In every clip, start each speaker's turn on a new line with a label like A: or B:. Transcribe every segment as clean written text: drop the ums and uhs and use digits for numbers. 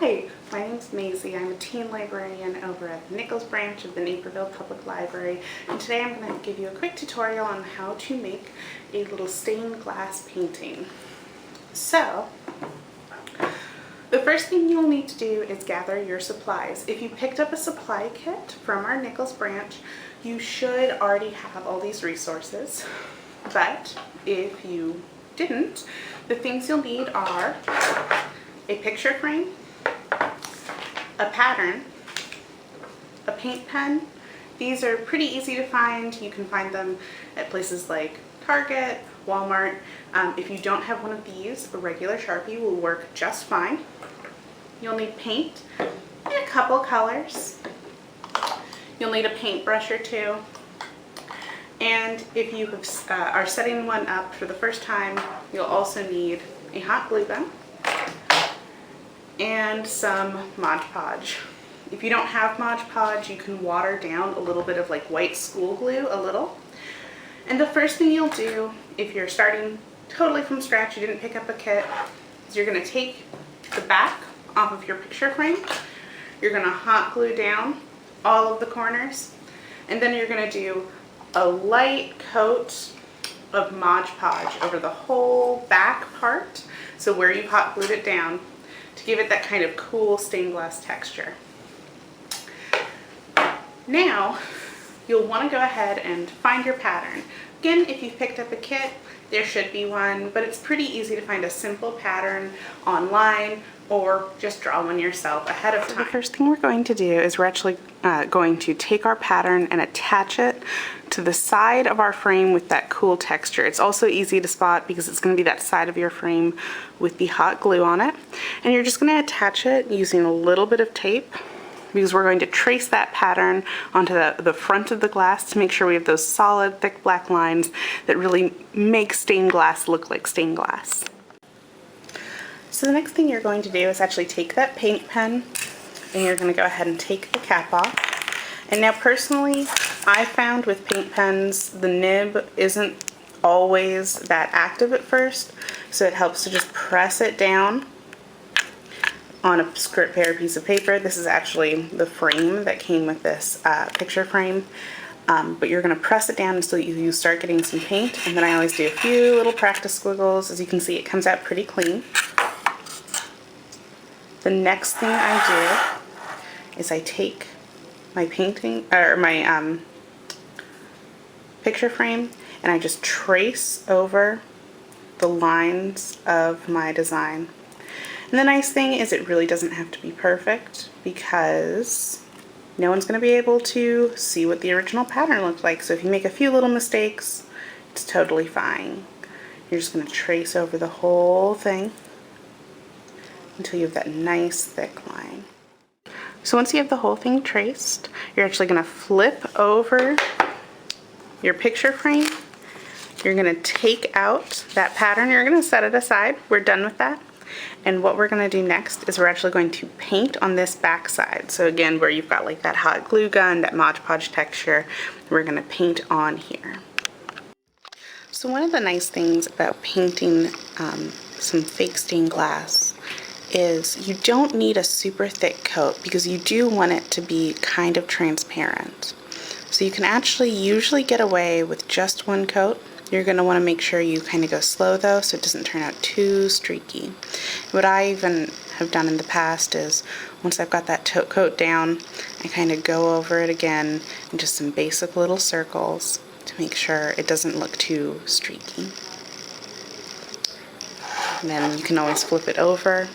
A: Hi, my name's Maisie. I'm a teen librarian over at the Nichols branch of the Naperville Public Library, and today I'm going to give you a quick tutorial on how to make a little stained glass painting. So, the first thing you'll need to do is gather your supplies. If you picked up a supply kit from our Nichols branch, you should already have all these resources, but if you didn't, the things you'll need are a picture frame, a pattern, a paint pen. These are pretty easy to find. You can find them at places like Target, Walmart. If you don't have one of these, a regular Sharpie will work just fine. You'll need paint in a couple colors. You'll need a paintbrush or two. And if you are setting one up for the first time, you'll also need a hot glue gun and some Mod Podge. If you don't have Mod Podge, you can water down a little bit of like white school glue, a little. And the first thing you'll do, if you're starting totally from scratch, you didn't pick up a kit, is you're gonna take the back off of your picture frame, you're gonna hot glue down all of the corners, and then you're gonna do a light coat of Mod Podge over the whole back part, so where you've hot glued it down, to give it that kind of cool stained glass texture. Now, you'll want to go ahead and find your pattern. Again, if you've picked up a kit, there should be one, but it's pretty easy to find a simple pattern online or just draw one yourself ahead of time. So the first thing we're going to do is we're actually going to take our pattern and attach it to the side of our frame with that cool texture. It's also easy to spot because it's going to be that side of your frame with the hot glue on it. And you're just going to attach it using a little bit of tape, because we're going to trace that pattern onto the front of the glass to make sure we have those solid, thick black lines that really make stained glass look like stained glass. So the next thing you're going to do is actually take that paint pen and you're going to go ahead and take the cap off. And now personally, I found with paint pens, the nib isn't always that active at first, so it helps to just press it down on a script pair piece of paper. This is actually the frame that came with this picture frame, but you're going to press it down until you start getting some paint, and then I always do a few little practice squiggles. As you can see, it comes out pretty clean. The next thing I do is I take my painting, or my picture frame, and I just trace over the lines of my design. And the nice thing is it really doesn't have to be perfect, because no one's going to be able to see what the original pattern looked like. So if you make a few little mistakes, it's totally fine. You're just going to trace over the whole thing until you have that nice thick line. So once you have the whole thing traced, you're actually going to flip over your picture frame. You're going to take out that pattern. You're going to set it aside. We're done with that. And what we're going to do next is we're actually going to paint on this back side. So again, where you've got like that hot glue gun, that Mod Podge texture, we're going to paint on here. So one of the nice things about painting some fake stained glass is you don't need a super thick coat, because you do want it to be kind of transparent. So you can actually usually get away with just one coat. You're going to want to make sure you kind of go slow though, so it doesn't turn out too streaky. What I even have done in the past is, once I've got that coat down, I kind of go over it again in just some basic little circles to make sure it doesn't look too streaky. And then you can always flip it over.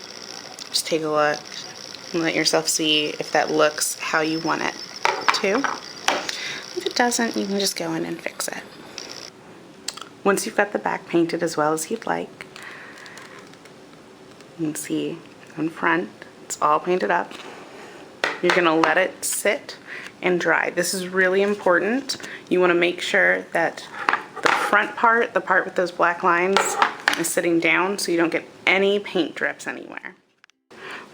A: Just take a look and let yourself see if that looks how you want it to. If it doesn't, you can just go in and fix it. Once you've got the back painted as well as you'd like, you can see in front, it's all painted up. You're going to let it sit and dry. This is really important. You want to make sure that the front part, the part with those black lines, is sitting down so you don't get any paint drips anywhere.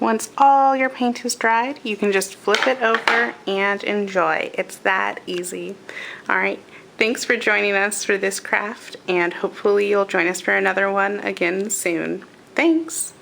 A: Once all your paint is dried, you can just flip it over and enjoy. It's that easy. All right. Thanks for joining us for this craft, and hopefully you'll join us for another one again soon. Thanks!